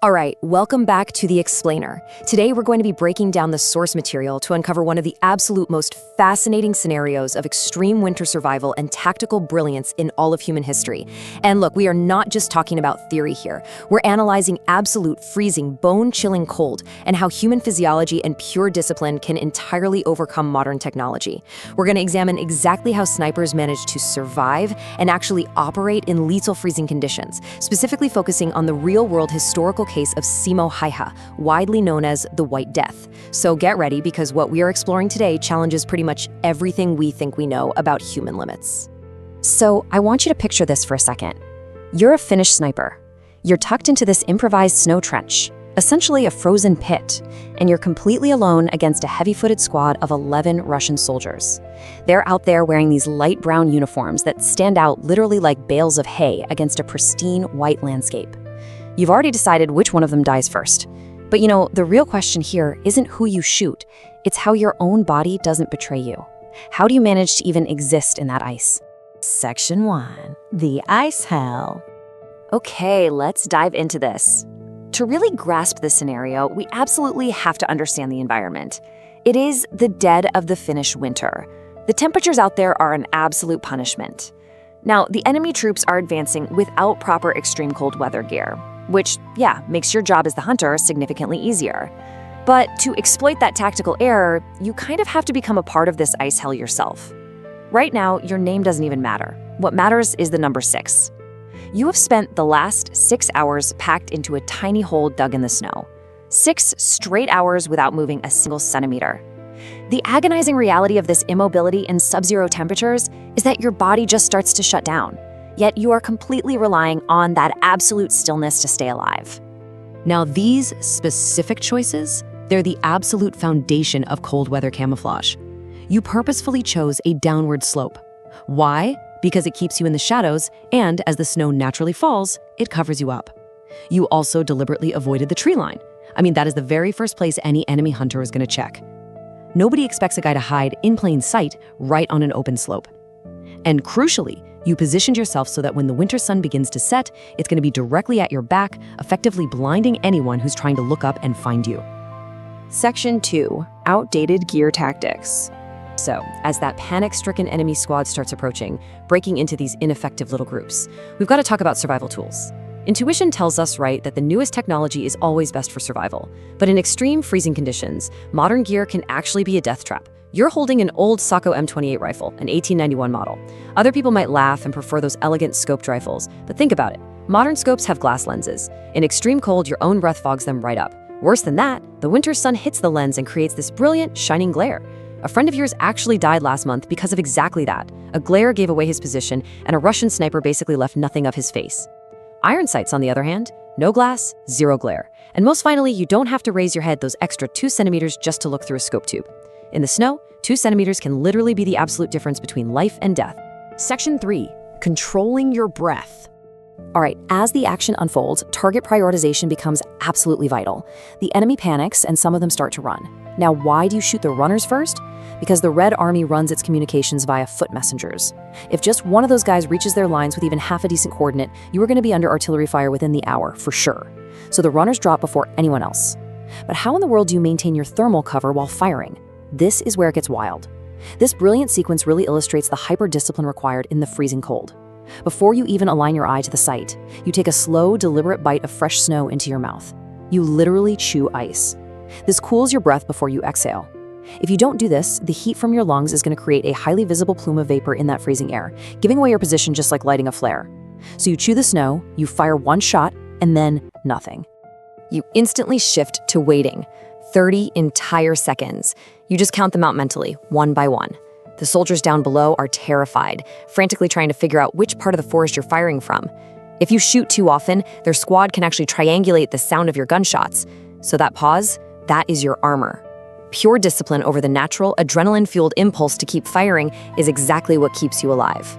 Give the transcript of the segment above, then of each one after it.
All right, welcome back to The Explainer. Today we're going to be breaking down the source material to uncover one of the absolute most fascinating scenarios of extreme winter survival and tactical brilliance in all of human history. And look, we are not just talking about theory here. We're analyzing absolute freezing, bone-chilling cold and how human physiology and pure discipline can entirely overcome modern technology. We're going to examine exactly how snipers manage to survive and actually operate in lethal freezing conditions, specifically focusing on the real-world historical case of Simo Häyhä, widely known as the White Death. So get ready, because what we are exploring today challenges pretty much everything we think we know about human limits. So I want you to picture this for a second. You're a Finnish sniper. You're tucked into this improvised snow trench, essentially a frozen pit, and you're completely alone against a heavy-footed squad of 11 Russian soldiers. They're out there wearing these light brown uniforms that stand out literally like bales of hay against a pristine white landscape. You've already decided which one of them dies first. But you know, the real question here isn't who you shoot, it's how your own body doesn't betray you. How do you manage to even exist in that ice? Section 1. The Ice Hell. Okay, let's dive into this. To really grasp this scenario, we absolutely have to understand the environment. It is the dead of the Finnish winter. The temperatures out there are an absolute punishment. Now, the enemy troops are advancing without proper extreme cold weather gear, which, yeah, makes your job as the hunter significantly easier. But to exploit that tactical error, you kind of have to become a part of this ice hell yourself. Right now, your name doesn't even matter. What matters is the number 6. You have spent the last 6 hours packed into a tiny hole dug in the snow. 6 straight hours without moving a single centimeter. The agonizing reality of this immobility in sub-zero temperatures is that your body just starts to shut down. Yet you are completely relying on that absolute stillness to stay alive. Now, these specific choices, they're the absolute foundation of cold weather camouflage. You purposefully chose a downward slope. Why? Because it keeps you in the shadows, and as the snow naturally falls, it covers you up. You also deliberately avoided the tree line. I mean, that is the very first place any enemy hunter is going to check. Nobody expects a guy to hide in plain sight right on an open slope. And crucially, you positioned yourself so that when the winter sun begins to set, it's going to be directly at your back, effectively blinding anyone who's trying to look up and find you. Section 2. Outdated gear tactics. So, as that panic-stricken enemy squad starts approaching, breaking into these ineffective little groups, we've got to talk about survival tools. Intuition tells us, right, that the newest technology is always best for survival. But in extreme freezing conditions, modern gear can actually be a death trap. You're holding an old Sako M28 rifle, an 1891 model. Other people might laugh and prefer those elegant scoped rifles, but think about it. Modern scopes have glass lenses. In extreme cold, your own breath fogs them right up. Worse than that, the winter sun hits the lens and creates this brilliant, shining glare. A friend of yours actually died last month because of exactly that. A glare gave away his position, and a Russian sniper basically left nothing of his face. Iron sights, on the other hand, no glass, zero glare. And most finally, you don't have to raise your head those extra 2 centimeters just to look through a scope tube. In the snow, 2 centimeters can literally be the absolute difference between life and death. Section 3. Controlling your breath. All right, as the action unfolds, target prioritization becomes absolutely vital. The enemy panics and some of them start to run. Now, why do you shoot the runners first? Because the Red Army runs its communications via foot messengers. If just one of those guys reaches their lines with even half a decent coordinate, you are going to be under artillery fire within the hour, for sure. So the runners drop before anyone else. But how in the world do you maintain your thermal cover while firing? This is where it gets wild. This brilliant sequence really illustrates the hyper-discipline required in the freezing cold. Before you even align your eye to the sight, you take a slow, deliberate bite of fresh snow into your mouth. You literally chew ice. This cools your breath before you exhale. If you don't do this, the heat from your lungs is going to create a highly visible plume of vapor in that freezing air, giving away your position just like lighting a flare. So you chew the snow, you fire one shot, and then nothing. You instantly shift to waiting. 30 entire seconds. You just count them out mentally, one by one. The soldiers down below are terrified, frantically trying to figure out which part of the forest you're firing from. If you shoot too often, their squad can actually triangulate the sound of your gunshots. So that pause, that is your armor. Pure discipline over the natural, adrenaline-fueled impulse to keep firing is exactly what keeps you alive.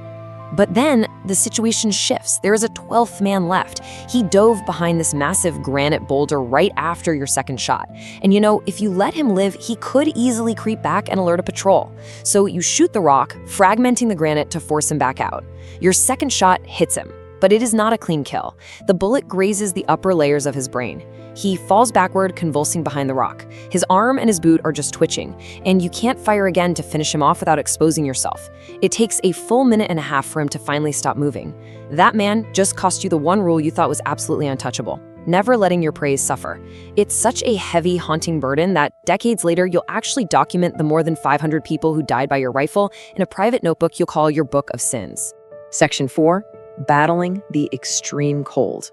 But then, the situation shifts. There is a 12th man left. He dove behind this massive granite boulder right after your second shot. And you know, if you let him live, he could easily creep back and alert a patrol. So you shoot the rock, fragmenting the granite to force him back out. Your second shot hits him. But it is not a clean kill. The bullet grazes the upper layers of his brain. He falls backward, convulsing behind the rock. His arm and his boot are just twitching, and you can't fire again to finish him off without exposing yourself. It takes a full minute and a half for him to finally stop moving. That man just cost you the one rule you thought was absolutely untouchable: never letting your praise suffer. It's such a heavy, haunting burden that decades later, you'll actually document the more than 500 people who died by your rifle in a private notebook you'll call your Book of Sins. Section 4. Battling the extreme cold.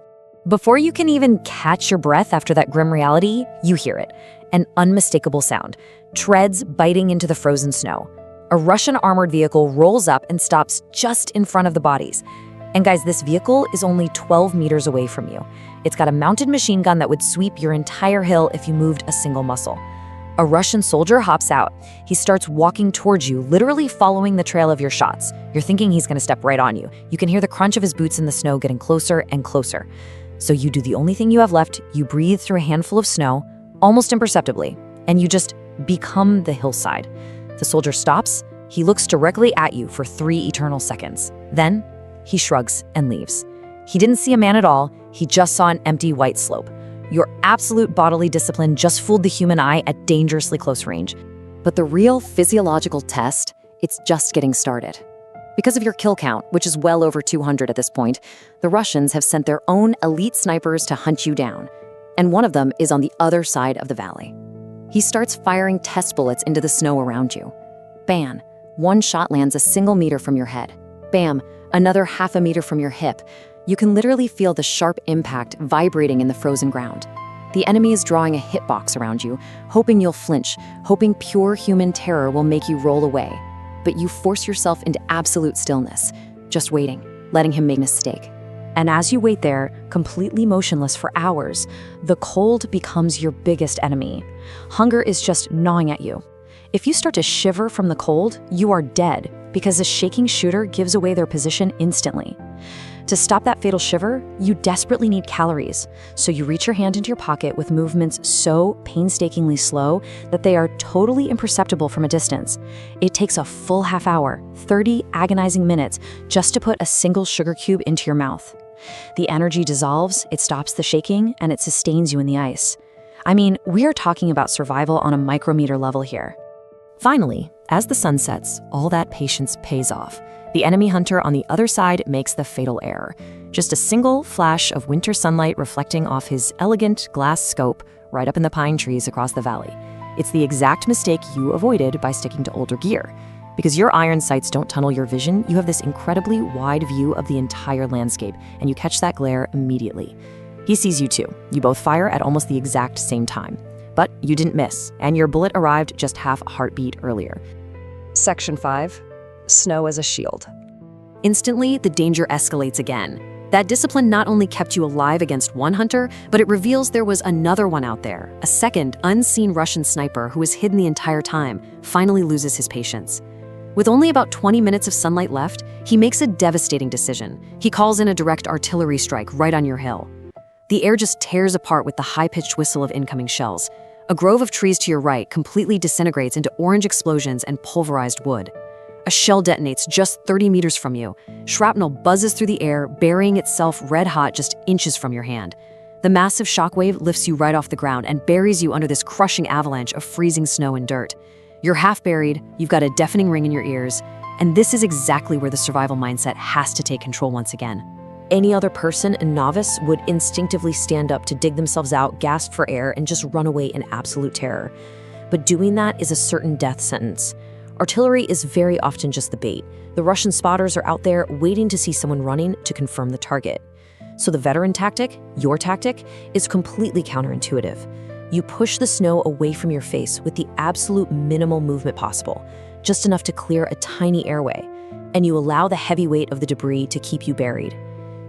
Before you can even catch your breath after that grim reality, you hear it. An unmistakable sound. Treads biting into the frozen snow. A Russian armored vehicle rolls up and stops just in front of the bodies. And guys, this vehicle is only 12 meters away from you. It's got a mounted machine gun that would sweep your entire hill if you moved a single muscle. A Russian soldier hops out. He starts walking towards you, literally following the trail of your shots. You're thinking he's going to step right on you. You can hear the crunch of his boots in the snow getting closer and closer. So you do the only thing you have left. You breathe through a handful of snow, almost imperceptibly, and you just become the hillside. The soldier stops. He looks directly at you for 3 eternal seconds. Then he shrugs and leaves. He didn't see a man at all. He just saw an empty white slope. Your absolute bodily discipline just fooled the human eye at dangerously close range. But the real physiological test, it's just getting started. Because of your kill count, which is well over 200 at this point, the Russians have sent their own elite snipers to hunt you down. And one of them is on the other side of the valley. He starts firing test bullets into the snow around you. Bam! One shot lands a single meter from your head. Bam! Another half a meter from your hip. You can literally feel the sharp impact vibrating in the frozen ground. The enemy is drawing a hitbox around you, hoping you'll flinch, hoping pure human terror will make you roll away. But you force yourself into absolute stillness, just waiting, letting him make a mistake. And as you wait there, completely motionless for hours, the cold becomes your biggest enemy. Hunger is just gnawing at you. If you start to shiver from the cold, you are dead, because a shaking shooter gives away their position instantly. To stop that fatal shiver, you desperately need calories, so you reach your hand into your pocket with movements so painstakingly slow that they are totally imperceptible from a distance. It takes a full half hour, 30 agonizing minutes, just to put a single sugar cube into your mouth. The energy dissolves, it stops the shaking, and it sustains you in the ice. I mean, we are talking about survival on a micrometer level here. Finally, as the sun sets, all that patience pays off. The enemy hunter on the other side makes the fatal error. Just a single flash of winter sunlight reflecting off his elegant glass scope right up in the pine trees across the valley. It's the exact mistake you avoided by sticking to older gear. Because your iron sights don't tunnel your vision, you have this incredibly wide view of the entire landscape, and you catch that glare immediately. He sees you too. You both fire at almost the exact same time. But you didn't miss, and your bullet arrived just half a heartbeat earlier. Section 5. Snow as a shield. Instantly, the danger escalates again. That discipline not only kept you alive against one hunter, but it reveals there was another one out there. A second, unseen Russian sniper who was hidden the entire time, finally loses his patience. With only about 20 minutes of sunlight left, he makes a devastating decision. He calls in a direct artillery strike right on your hill. The air just tears apart with the high-pitched whistle of incoming shells. A grove of trees to your right completely disintegrates into orange explosions and pulverized wood. A shell detonates just 30 meters from you. Shrapnel buzzes through the air, burying itself red-hot just inches from your hand. The massive shockwave lifts you right off the ground and buries you under this crushing avalanche of freezing snow and dirt. You're half buried, you've got a deafening ring in your ears, and this is exactly where the survival mindset has to take control once again. Any other person, a novice, would instinctively stand up to dig themselves out, gasp for air, and just run away in absolute terror. But doing that is a certain death sentence. Artillery is very often just the bait. The Russian spotters are out there waiting to see someone running to confirm the target. So the veteran tactic, your tactic, is completely counterintuitive. You push the snow away from your face with the absolute minimal movement possible, just enough to clear a tiny airway, and you allow the heavy weight of the debris to keep you buried.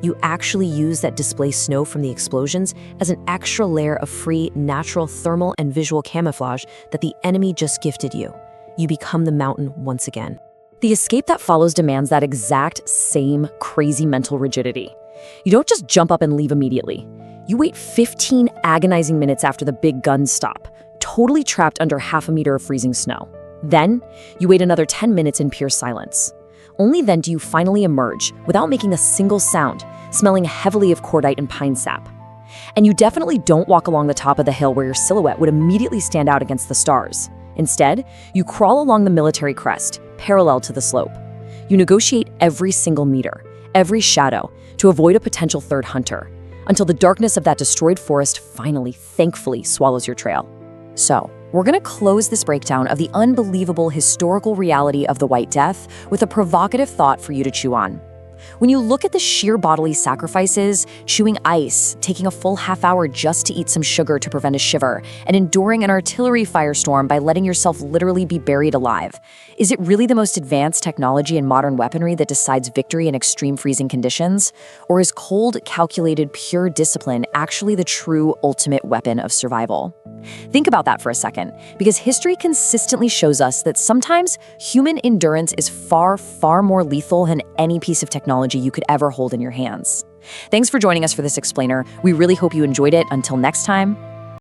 You actually use that displaced snow from the explosions as an extra layer of free, natural thermal and visual camouflage that the enemy just gifted you. You become the mountain once again. The escape that follows demands that exact same crazy mental rigidity. You don't just jump up and leave immediately. You wait 15 agonizing minutes after the big guns stop, totally trapped under half a meter of freezing snow. Then, you wait another 10 minutes in pure silence. Only then do you finally emerge, without making a single sound, smelling heavily of cordite and pine sap. And you definitely don't walk along the top of the hill where your silhouette would immediately stand out against the stars. Instead, you crawl along the military crest, parallel to the slope. You negotiate every single meter, every shadow, to avoid a potential third hunter, until the darkness of that destroyed forest finally, thankfully, swallows your trail. So, we're going to close this breakdown of the unbelievable historical reality of the White Death with a provocative thought for you to chew on. When you look at the sheer bodily sacrifices, chewing ice, taking a full half hour just to eat some sugar to prevent a shiver, and enduring an artillery firestorm by letting yourself literally be buried alive, is it really the most advanced technology and modern weaponry that decides victory in extreme freezing conditions? Or is cold, calculated, pure discipline actually the true ultimate weapon of survival? Think about that for a second, because history consistently shows us that sometimes human endurance is far, far more lethal than any piece of technology you could ever hold in your hands. Thanks for joining us for this explainer. We really hope you enjoyed it. Until next time,